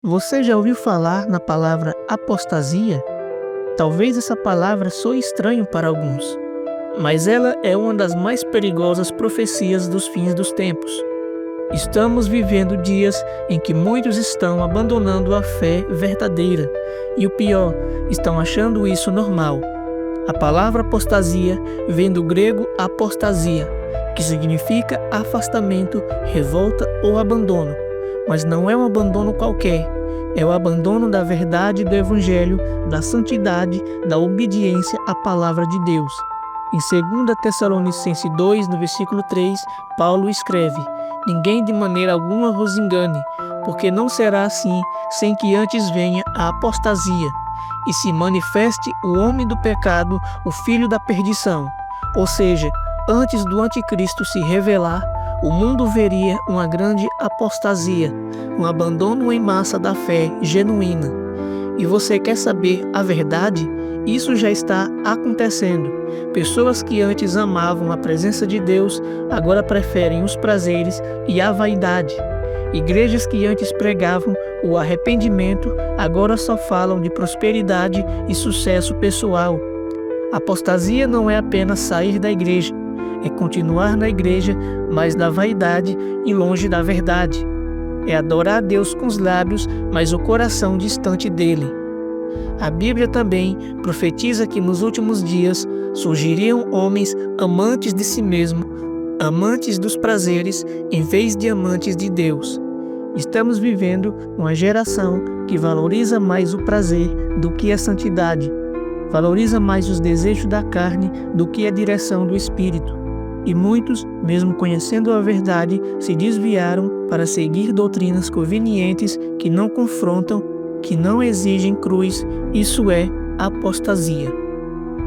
Você já ouviu falar na palavra apostasia? Talvez essa palavra soe estranho para alguns, mas ela é uma das mais perigosas profecias dos fins dos tempos. Estamos vivendo dias em que muitos estão abandonando a fé verdadeira e o pior, estão achando isso normal. A palavra apostasia vem do grego apostasia, que significa afastamento, revolta ou abandono. Mas não é um abandono qualquer, é o abandono da verdade do Evangelho, da santidade, da obediência à palavra de Deus. Em 2 Tessalonicenses 2, no versículo 3, Paulo escreve: ninguém de maneira alguma vos engane, porque não será assim sem que antes venha a apostasia e se manifeste o homem do pecado, o filho da perdição. Ou seja, antes do anticristo se revelar, o mundo veria uma grande apostasia, um abandono em massa da fé genuína. E você quer saber a verdade? Isso já está acontecendo. Pessoas que antes amavam a presença de Deus, agora preferem os prazeres e a vaidade. Igrejas que antes pregavam o arrependimento, agora só falam de prosperidade e sucesso pessoal. Apostasia não é apenas sair da igreja, é continuar na igreja, mas da vaidade e longe da verdade. É adorar a Deus com os lábios, mas o coração distante dele. A Bíblia também profetiza que nos últimos dias surgiriam homens amantes de si mesmo, amantes dos prazeres, em vez de amantes de Deus. Estamos vivendo uma geração que valoriza mais o prazer do que a santidade, valoriza mais os desejos da carne do que a direção do Espírito. E muitos, mesmo conhecendo a verdade, se desviaram para seguir doutrinas convenientes que não confrontam, que não exigem cruz, isso é apostasia.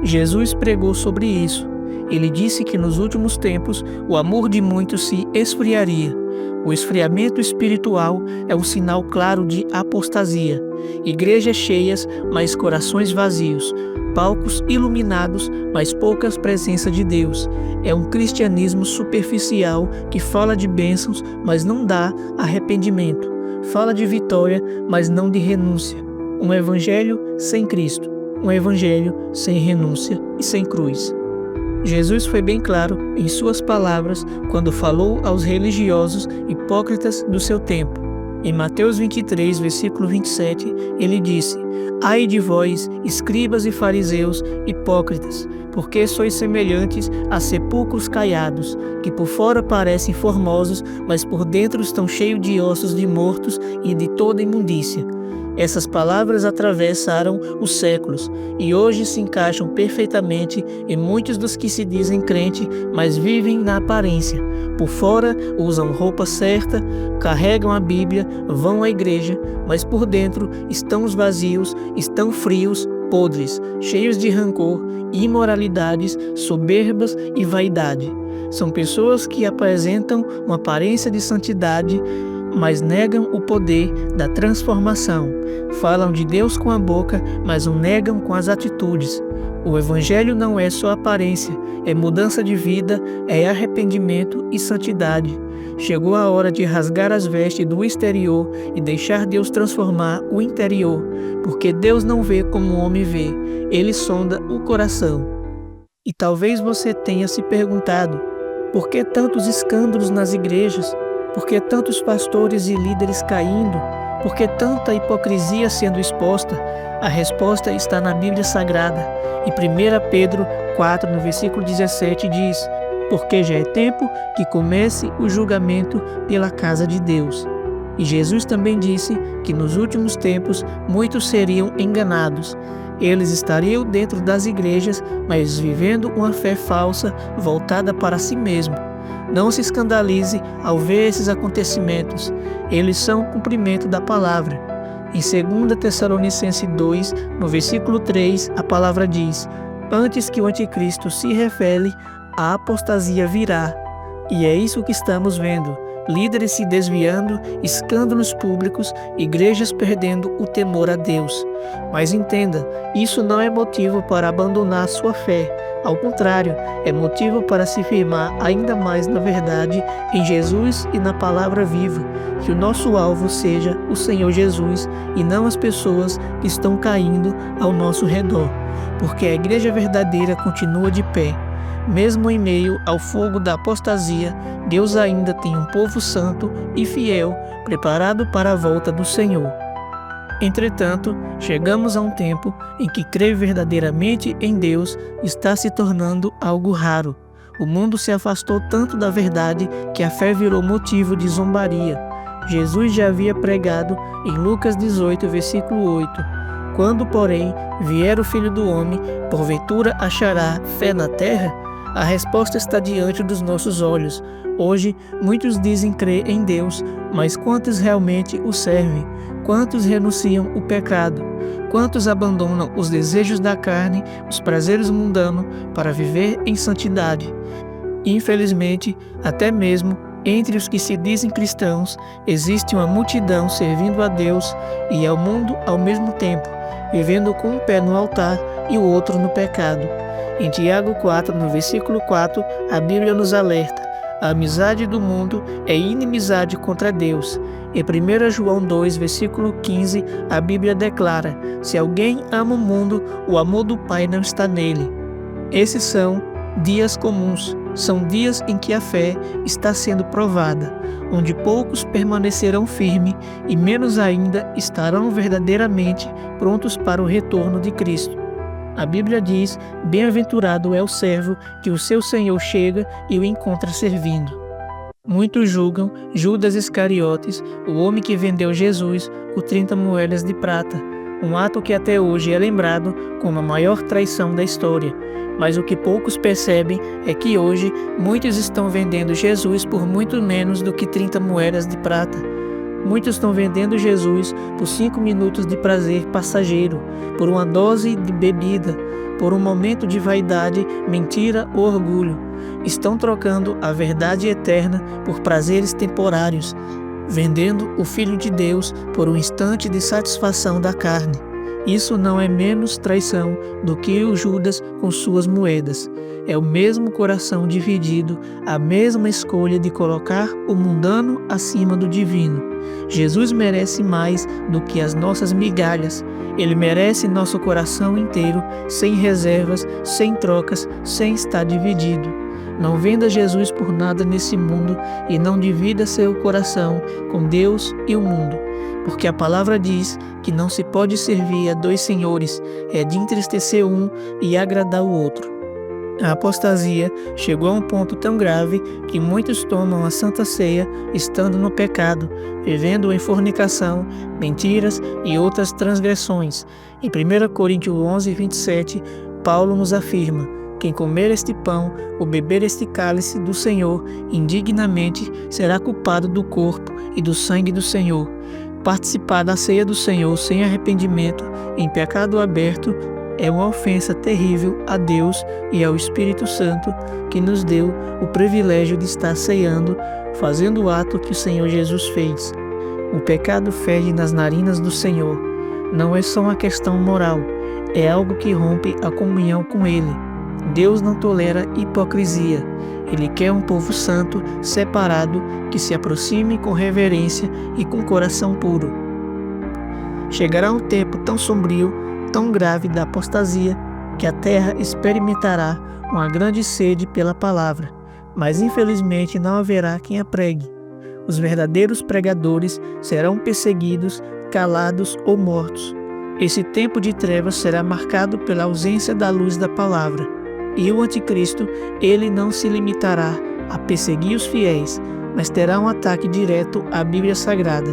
Jesus pregou sobre isso. Ele disse que nos últimos tempos o amor de muitos se esfriaria. O esfriamento espiritual é um sinal claro de apostasia. Igrejas cheias, mas corações vazios. Palcos iluminados, mas poucas presença de Deus. É um cristianismo superficial que fala de bênçãos, mas não dá arrependimento. Fala de vitória, mas não de renúncia. Um evangelho sem Cristo. Um evangelho sem renúncia e sem cruz. Jesus foi bem claro em suas palavras quando falou aos religiosos hipócritas do seu tempo. Em Mateus 23, versículo 27, ele disse: ai de vós, escribas e fariseus, hipócritas, porque sois semelhantes a sepulcros caiados, que por fora parecem formosos, mas por dentro estão cheios de ossos de mortos e de toda imundícia. Essas palavras atravessaram os séculos e hoje se encaixam perfeitamente em muitos dos que se dizem crente, mas vivem na aparência. Por fora usam roupa certa, carregam a Bíblia, vão à igreja, mas por dentro estão vazios, estão frios, podres, cheios de rancor, imoralidades, soberbas e vaidade. São pessoas que apresentam uma aparência de santidade, mas negam o poder da transformação. Falam de Deus com a boca, mas o negam com as atitudes. O Evangelho não é só aparência, é mudança de vida, é arrependimento e santidade. Chegou a hora de rasgar as vestes do exterior e deixar Deus transformar o interior, porque Deus não vê como o homem vê, Ele sonda o coração. E talvez você tenha se perguntado, por que tantos escândalos nas igrejas? Por que tantos pastores e líderes caindo? Por que tanta hipocrisia sendo exposta? A resposta está na Bíblia Sagrada. Em 1 Pedro 4, no versículo 17, diz: porque já é tempo que comece o julgamento pela casa de Deus. E Jesus também disse que nos últimos tempos muitos seriam enganados. Eles estariam dentro das igrejas, mas vivendo uma fé falsa voltada para si mesmo. Não se escandalize ao ver esses acontecimentos. Eles são o cumprimento da palavra. Em 2 Tessalonicenses 2, no versículo 3, a palavra diz: antes que o anticristo se revele, a apostasia virá. E é isso que estamos vendo. Líderes se desviando, escândalos públicos, igrejas perdendo o temor a Deus. Mas entenda, isso não é motivo para abandonar sua fé. Ao contrário, é motivo para se firmar ainda mais na verdade, em Jesus e na palavra viva. que o nosso alvo seja o Senhor Jesus e não as pessoas que estão caindo ao nosso redor, porque a igreja verdadeira continua de pé. Mesmo em meio ao fogo da apostasia, Deus ainda tem um povo santo e fiel, preparado para a volta do Senhor. Entretanto, chegamos a um tempo em que crer verdadeiramente em Deus está se tornando algo raro. O mundo se afastou tanto da verdade que a fé virou motivo de zombaria. Jesus já havia pregado em Lucas 18, versículo 8: "Quando, porém, vier o Filho do Homem, porventura achará fé na terra?" A resposta está diante dos nossos olhos. Hoje, muitos dizem crer em Deus, mas quantos realmente o servem? Quantos renunciam o pecado? Quantos abandonam os desejos da carne, os prazeres mundanos, para viver em santidade? Infelizmente, até mesmo entre os que se dizem cristãos, existe uma multidão servindo a Deus e ao mundo ao mesmo tempo, vivendo com um pé no altar e o outro no pecado. Em Tiago 4, no versículo 4, a Bíblia nos alerta: a amizade do mundo é inimizade contra Deus. Em 1 João 2, versículo 15, a Bíblia declara: se alguém ama o mundo, o amor do Pai não está nele. Esses são dias comuns, são dias em que a fé está sendo provada, onde poucos permanecerão firmes e menos ainda estarão verdadeiramente prontos para o retorno de Cristo. A Bíblia diz: bem-aventurado é o servo que o seu Senhor chega e o encontra servindo. Muitos julgam Judas Iscariotes, o homem que vendeu Jesus, por 30 moedas de prata, um ato que até hoje é lembrado como a maior traição da história. Mas o que poucos percebem é que hoje muitos estão vendendo Jesus por muito menos do que 30 moedas de prata. Muitos estão vendendo Jesus por 5 minutos de prazer passageiro, por uma dose de bebida, por um momento de vaidade, mentira ou orgulho. Estão trocando a verdade eterna por prazeres temporários, vendendo o Filho de Deus por um instante de satisfação da carne. Isso não é menos traição do que o Judas com suas moedas. É o mesmo coração dividido, a mesma escolha de colocar o mundano acima do divino. Jesus merece mais do que as nossas migalhas. Ele merece nosso coração inteiro, sem reservas, sem trocas, sem estar dividido. Não venda Jesus por nada nesse mundo e não divida seu coração com Deus e o mundo. Porque a palavra diz que não se pode servir a dois senhores, é de entristecer um e agradar o outro. A apostasia chegou a um ponto tão grave que muitos tomam a Santa Ceia estando no pecado, vivendo em fornicação, mentiras e outras transgressões. Em 1 Coríntios 11, 27, Paulo nos afirma: quem comer este pão ou beber este cálice do Senhor indignamente será culpado do corpo e do sangue do Senhor. Participar da ceia do Senhor sem arrependimento, em pecado aberto, é uma ofensa terrível a Deus e ao Espírito Santo, que nos deu o privilégio de estar ceando, fazendo o ato que o Senhor Jesus fez. O pecado fede nas narinas do Senhor. Não é só uma questão moral, é algo que rompe a comunhão com Ele. Deus não tolera hipocrisia. Ele quer um povo santo, separado, que se aproxime com reverência e com coração puro. Chegará um tempo tão sombrio, tão grave da apostasia, que a terra experimentará uma grande sede pela palavra, mas infelizmente não haverá quem a pregue. Os verdadeiros pregadores serão perseguidos, calados ou mortos. Esse tempo de trevas será marcado pela ausência da luz da palavra. E o anticristo, ele não se limitará a perseguir os fiéis, mas terá um ataque direto à Bíblia Sagrada.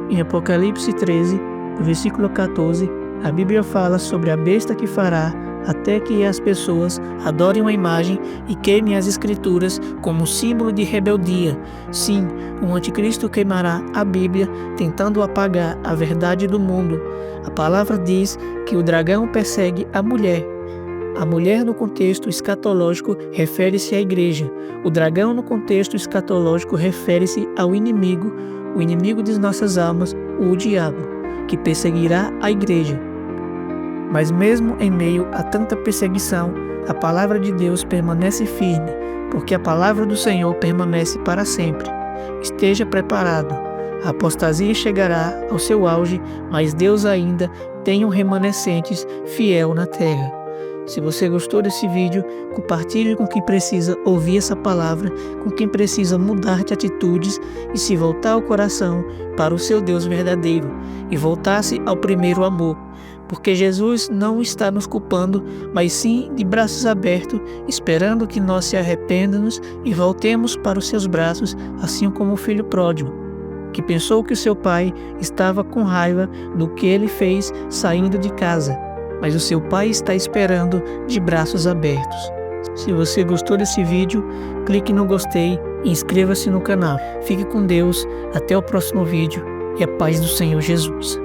Em Apocalipse 13, versículo 14, a Bíblia fala sobre a besta que fará até que as pessoas adorem uma imagem e queimem as escrituras como símbolo de rebeldia. Sim, o anticristo queimará a Bíblia, tentando apagar a verdade do mundo. A palavra diz que o dragão persegue a mulher. A mulher no contexto escatológico refere-se à igreja. O dragão no contexto escatológico refere-se ao inimigo, o inimigo de nossas almas, o diabo, que perseguirá a igreja. Mas mesmo em meio a tanta perseguição, a palavra de Deus permanece firme, porque a palavra do Senhor permanece para sempre. Esteja preparado. A apostasia chegará ao seu auge, mas Deus ainda tem um remanescente fiel na terra. Se você gostou desse vídeo, compartilhe com quem precisa ouvir essa palavra, com quem precisa mudar de atitudes e se voltar o coração para o seu Deus verdadeiro e voltar-se ao primeiro amor. Porque Jesus não está nos culpando, mas sim de braços abertos, esperando que nós se arrependamos e voltemos para os seus braços, assim como o filho pródigo, que pensou que o seu pai estava com raiva do que ele fez saindo de casa, mas o seu pai está esperando de braços abertos. Se você gostou desse vídeo, clique no gostei e inscreva-se no canal. Fique com Deus, até o próximo vídeo e a paz do Senhor Jesus.